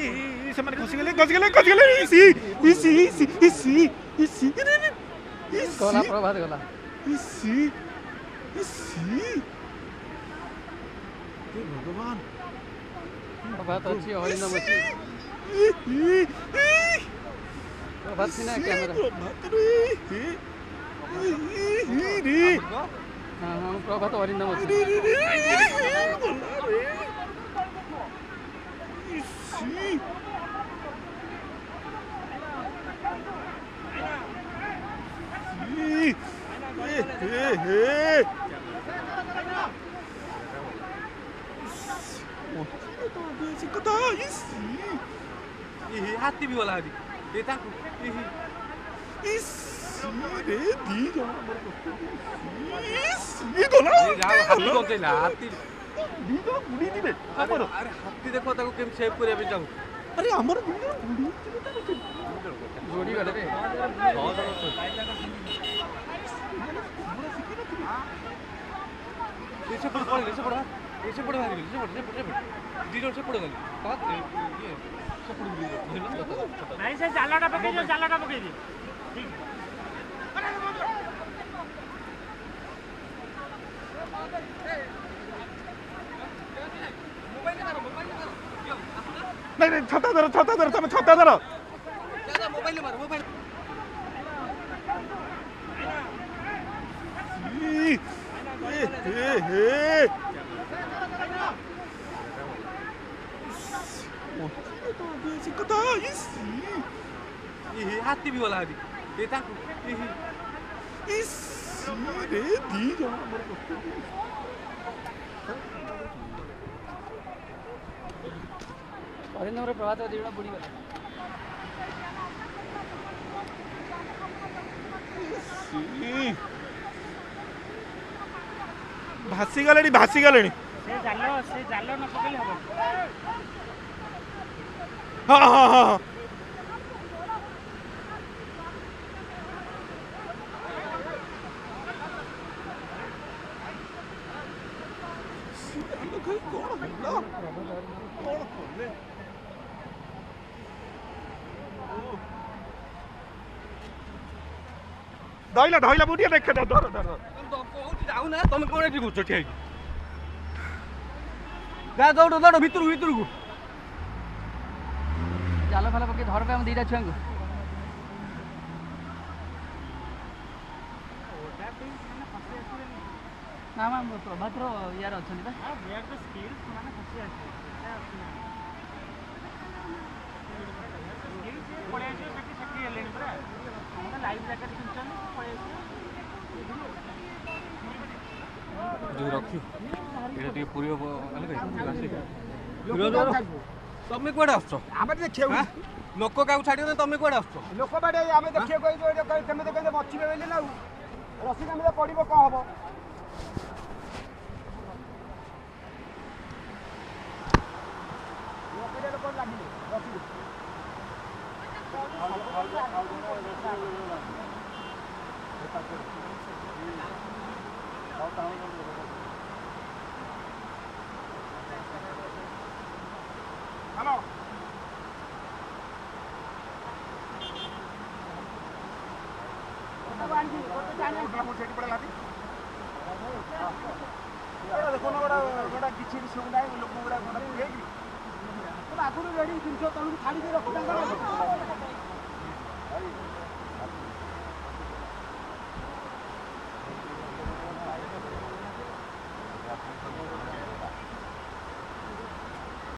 से माने खसी गले इसी इसी इसी इसी इसी गला प्रभात गला इसी इसी हे भगवान प्रभात अच्छी हरिनाम अच्छी प्रभात सिन्हा कैमरा हाँ हाँ प्रभात हरिनाम अच्छी हाथी भी वाला अभी देता रे दी जो ये दोला हाथी बंचैला हाथी दी जो बुड़ी दिबे हमर अरे हाथी देखो ताको केम सेव करिया पे जाऊ अरे हमर बुड़ी जोड़ी गले रे ऐसे पड़ मारी दी जोर से पड़ गली बात ये सब पड़ गली नहीं से जालाटा पके जो जालाटा पके दी ठीक नहीं छता धर तमे छता धर ज्यादा मोबाइल मार मोबाइल हाथी भी वाला अभी देता रे दी जो हरिनाम रे प्रभात दिवड़ा बुड़ी गला भासी गले से जालो न पकेले हबो हाँ हाँ हाँ धइला बुढ़िया देखे धर जाऊ ना तुम कौन एठी घुस ठीक गा दौड़ भितर को जाल फाल पके धर पे हम दीटा छुआ को ना मा प्रभात रो यार अछनी बा हां बैक द स्किल्स माने खसी आछे पड़े आछे सेठी एलेनी परा हमरा लाइव जैकेट किनछन पड़े आछे जो रखी एटा टी पूरी अलग तमे कोडा आछो आमे देखियो लोक काउ छाडियो ना तमे कोडा आछो लोक बाडे आमे देखियो कहि तमे तो कहले मछी बेले ना रसी कामे पड़िबो का हबो लोक लोक लागिले रसी हेलो देखो ना गोटा किसी सुविधा लोक गुड़ा गोटा पुरेगी आगुरी रेडी जिन तलू छाड़ी रखी